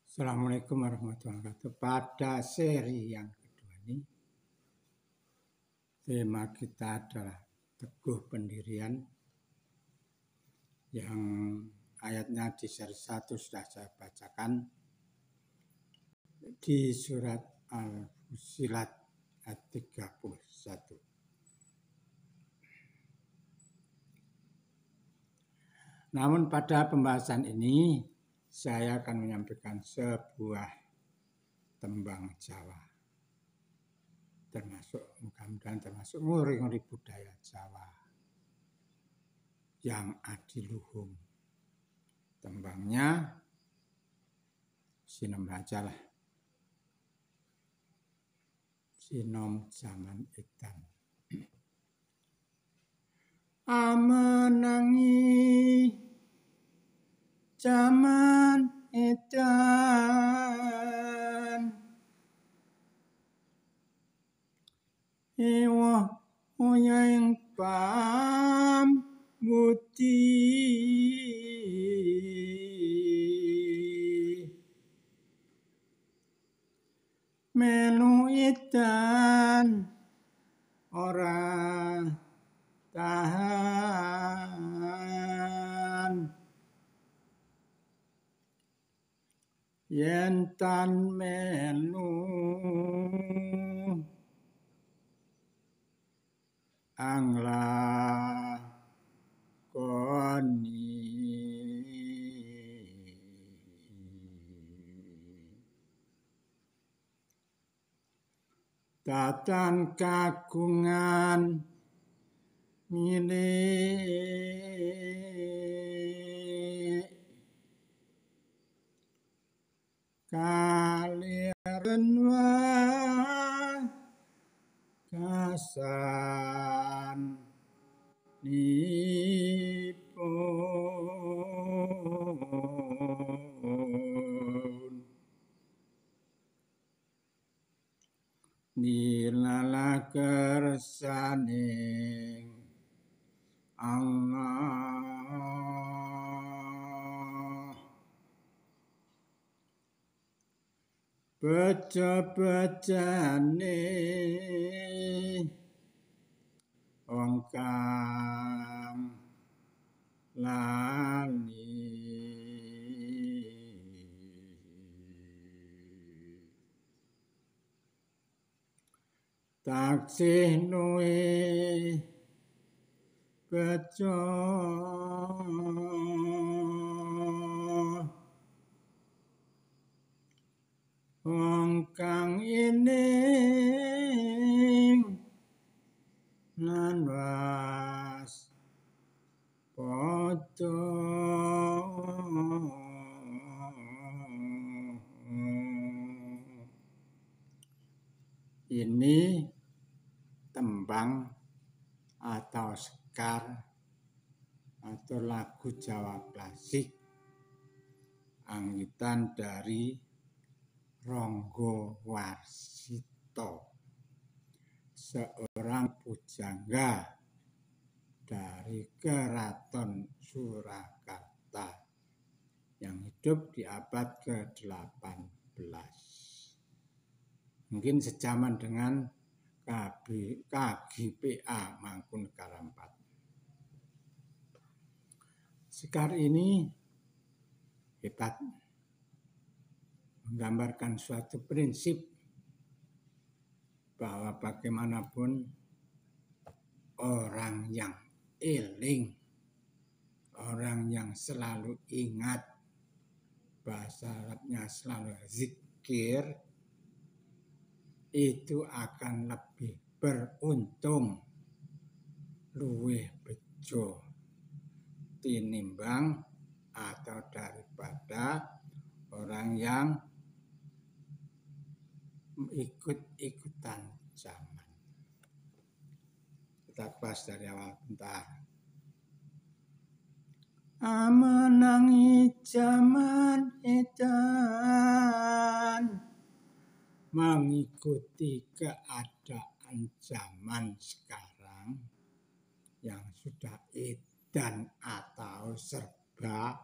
Assalamualaikum warahmatullahi wabarakatuh. Pada seri yang kedua ini, tema kita adalah teguh pendirian, yang ayatnya di seri 1 sudah saya bacakan di surat Al-Fussilat ayat 31. Namun pada pembahasan ini saya akan menyampaikan sebuah tembang Jawa, mudah-mudahan termasuk nguri-nguri budaya Jawa yang adiluhung. Tembangnya Sinom aja lah, Sinom Zaman Edan. Amenangi zaman edan, ewah oyang pam buti, melu edan ora tahan, yen tan melu angla koni, tatan kagungan milik kaliren kasan nipun, nilala kersaning Allah, beca-becane wong kang lali, taksih luwih beca wong kang ening lan waspada. Ini tembang atau sekar atau lagu Jawa klasik anggitan dari Ronggo Warsito, seorang pujangga dari Keraton Surakarta yang hidup di abad ke-18. Mungkin sejaman dengan KGPA Mangkunegaran IV. Sekar ini hebat, menggambarkan suatu prinsip bahwa bagaimanapun orang yang eling, orang yang selalu ingat, bahasa Arabnya selalu zikir, itu akan lebih beruntung, luwih bejo tinimbang atau daripada orang yang ikut-ikutan zaman. Kita bahas dari awal bentar. Amenangi zaman edan, mengikuti keadaan zaman sekarang yang sudah edan atau serba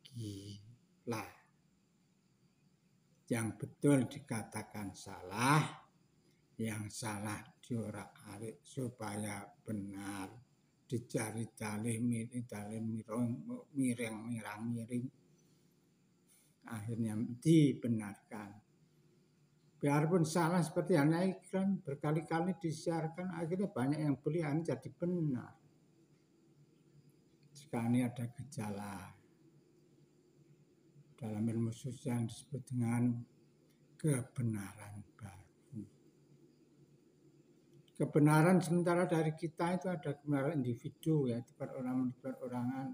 gila. yang betul dikatakan salah, yang salah diorak-arik supaya benar, dicari dalih miring, akhirnya dibenarkan. Biarpun salah seperti anak iklan berkali-kali disiarkan, akhirnya banyak yang beli, jadi benar. Sekarang ini ada gejala dalam ilmu sosial yang disebut dengan kebenaran baru. Kebenaran sementara dari kita itu ada kebenaran individu, yaitu perorangan.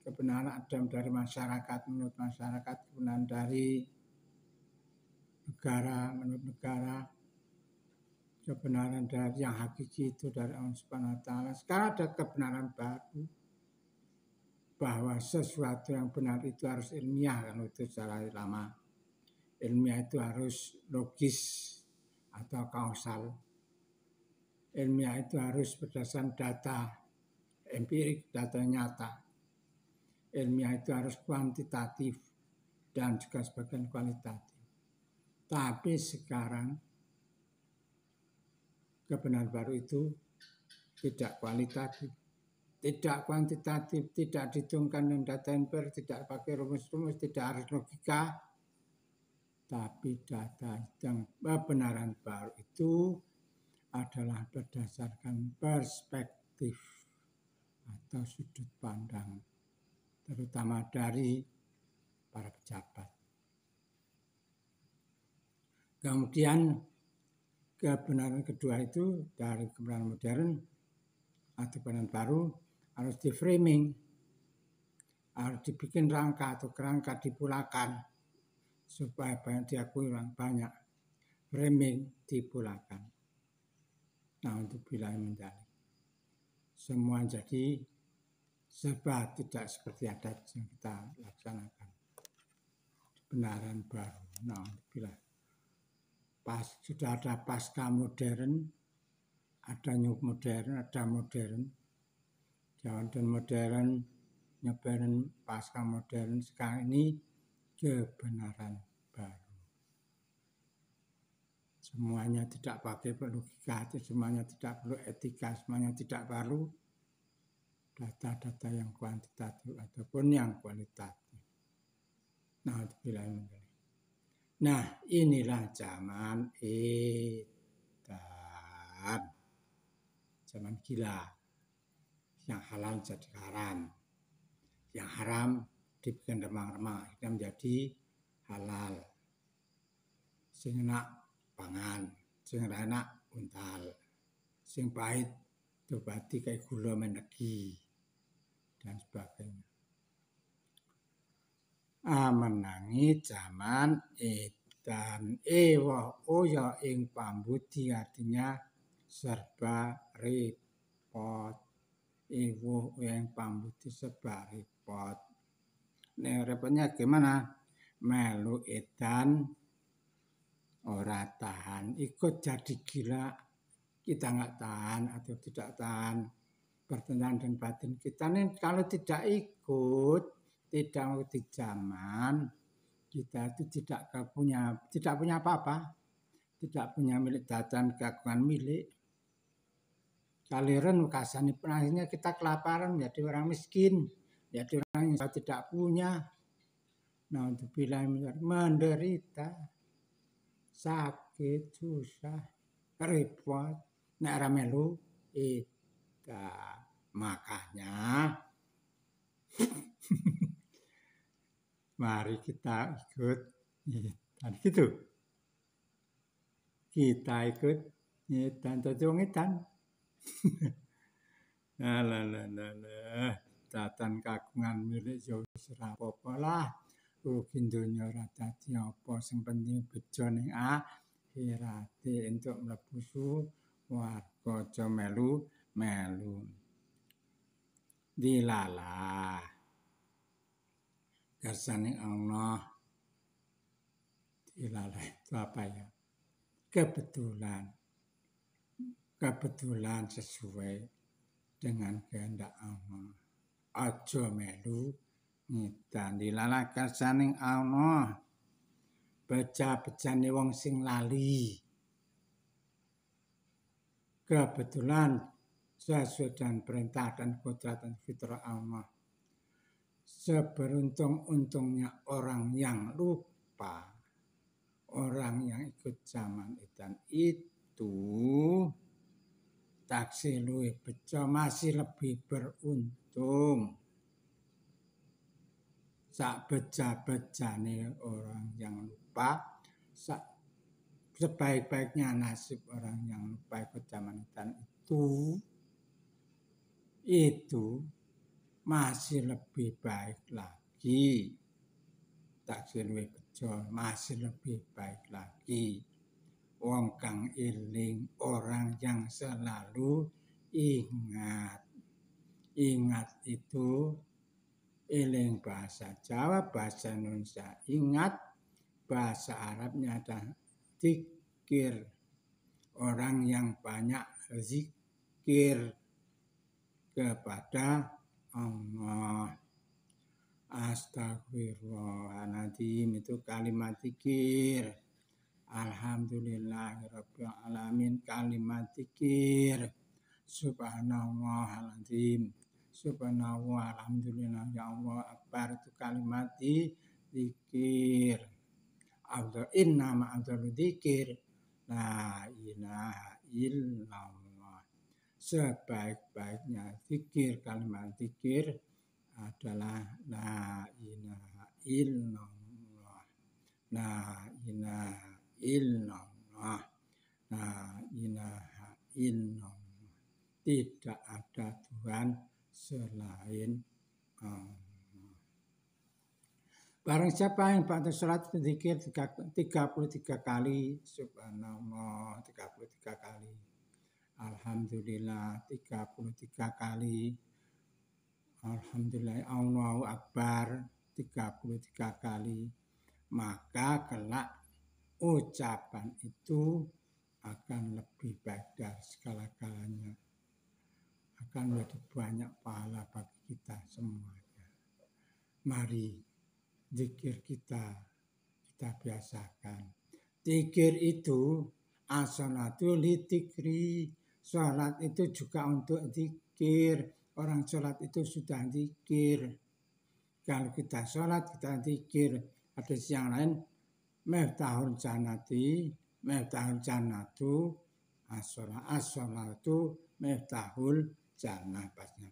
Kebenaran ada dari masyarakat menurut masyarakat, kebenaran dari negara menurut negara, kebenaran dari yang hakiki itu dari Allah Subhanahu wa taala. Sekarang ada kebenaran baru, bahwa sesuatu yang benar itu harus ilmiah, kan itu secara lama. Ilmiah itu harus logis atau kausal. Ilmiah itu harus berdasarkan data empirik, data nyata. Ilmiah itu harus kuantitatif dan juga sebagian kualitatif. Tapi sekarang kebenaran baru itu tidak kualitatif, tidak kuantitatif, tidak dihitungkan dengan data empirik, tidak pakai rumus-rumus, tidak harus logika, tapi data yang kebenaran baru itu adalah berdasarkan perspektif atau sudut pandang, terutama dari para pejabat. Kemudian kebenaran kedua itu dari kebenaran modern atau kebenaran baru harus di framing, harus dibikin rangka atau kerangka dipulakan supaya banyak diakui orang banyak. Framing dipulakan. Nah, untuk bilang menjadi semua jadi serba tidak seperti adat yang kita laksanakan. Kebenaran baru. Nah, untuk bilang sudah ada pasca modern, ada new modern, ada modern, dan modern, nyebaran pasca modern. Sekarang ini kebenaran baru. Semuanya tidak pakai logika, semuanya tidak perlu etika, semuanya tidak perlu data-data yang kuantitatif ataupun yang kualitatif. Nah, untuk bilang nah, inilah zaman edan, zaman gila, yang halal jadi haram, yang haram dibikin remang-remang, akhirnya menjadi halal, sing enak pangan, sing enak untal, sing pahit dibati kayak gula menegi dan sebagainya. Menangi zaman edan ya ing pambudi, artinya serba repot. Ewo yang pambudi serba repot. Nah, repotnya gimana? Melu edan ora tahan, ikut jadi gila, kita nggak tahan atau tidak tahan bertentangan dengan batin kita. Nih, kalau tidak ikut, tidak mengikuti zaman, kita itu tidak punya apa-apa, tidak punya milik datan keagungan milik. Kaliran kasani penasinya kita kelaparan, menjadi orang miskin, menjadi orang yang tidak punya. Nah, untuk bilang menderita, sakit, susah, repot, nek ora melu makanya mari kita ikut nyetan gitu. Kita ikut nyetan tojongitan. Nah. Datan kagungan milik yo wis ora apa-apa lah. Rugi donya ora dadi apa, sing penting bejo ning akhirate entuk mlebu warga, aja melu dilalah. Kersane Allah dilalah itu apa ya? Kebetulan sesuai dengan kehendak Allah. Aja melu ngedan dilalah kersane Allah. beja-bejane wong sing lali. Kebetulan sesuai dengan perintah dan kodrat dan fitrah Allah. Seberuntung-untungnya orang yang lupa, orang yang ikut zaman edan itu taksih luwih bejo masih lebih beruntung. Sak beja-bejane orang yang lupa, sebaik-baiknya nasib orang yang lupa ikut zaman edan itu masih lebih baik lagi. Taksih luwih bejo masih lebih baik lagi. Wong kang eling, orang yang selalu ingat. Ingat itu eling bahasa Jawa, bahasa Indonesia ingat, bahasa Arabnya ada zikir. Orang yang banyak zikir kepada Allah. Astagfirullahaladzim itu kalimat zikir. Alhamdulillahirabbil alamin kalimat zikir. Subhanallahadzim. Subhanallah, alhamdulillah, ya Allah akbar itu kalimat zikir. Inna ma'adzul zikir la ilaha illallah. Sebaik-baiknya zikir, kalimat zikir adalah la ilaha illallah. La ilaha illallah. La ilaha illallah. Tidak ada Tuhan selain Allah. Barang siapa yang pada sholat berzikir 33 kali, subhanallah 33 kali, alhamdulillah 33 kali, alhamdulillah Allahu akbar 33 kali, maka kelak ucapan itu akan lebih baik dari segala-galanya. Akan lebih banyak pahala bagi kita semuanya. Mari zikir kita biasakan. Zikir itu as-sholatu lidzikri. Sholat itu juga untuk zikir. Orang sholat itu sudah zikir. Kalau kita sholat kita zikir. Hadis yang lain, miftahul jannati, miftahul jannatu, as-sholatu miftahul jannah pasnya.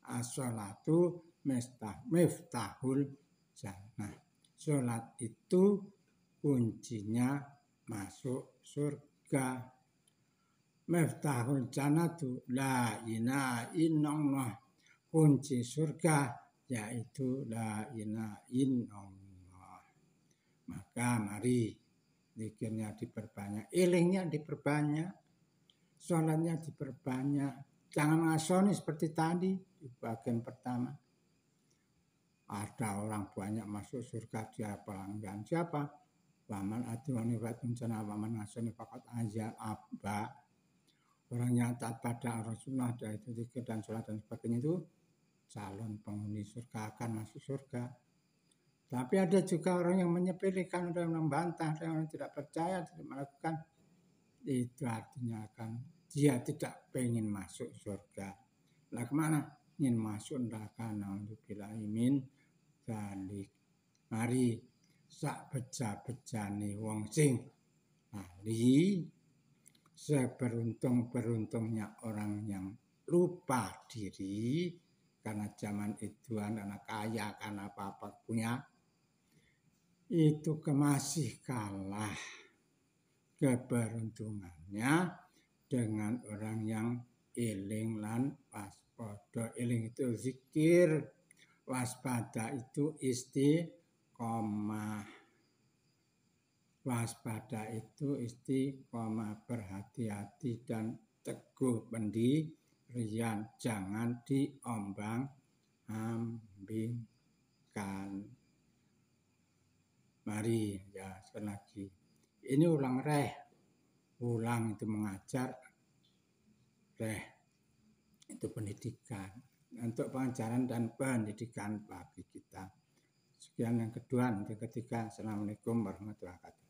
As-sholatu miftahul jannah. Sholat itu kuncinya masuk surga. Miftahul jannatu la ilaha illallah. Kunci surga yaitu la ilaha illallah. Maka mari zikirnya diperbanyak, ilingnya diperbanyak, sholatnya diperbanyak. Jangan ngasoni seperti tadi di bagian pertama. Ada orang banyak masuk surga, dia pelanggan siapa? Waman atuhani watun waman ngasoni fakat aja abba. Orang yang taat pada Rasulullah yaitu zikir dan sholat dan sebagainya itu calon penghuni surga, akan masuk surga. Tapi ada juga orang yang menyepelekan, orang yang membantah, orang yang tidak percaya, tidak melakukan. Itu artinya akan dia tidak pengen masuk surga. Lah kemana? Ingin masuk neraka. Na'udzubillahi min dzalik. Mari sak beja-bejane wong sing lali, seberuntung-beruntungnya orang yang lupa diri karena zaman itu karena kaya, karena apa-apa punya, itu masih kalah keberuntungannya dengan orang yang eling lan waspada. Eling itu zikir, waspada itu istiqomah. Waspada itu istiqomah, berhati-hati dan teguh pendirian, jangan diombang-ambingkan. Mari ya sekali lagi. Ini ulang itu mengajar, itu pendidikan, untuk pengajaran dan pendidikan bagi kita. Sekian yang kedua, nanti ketiga. Assalamualaikum warahmatullahi wabarakatuh.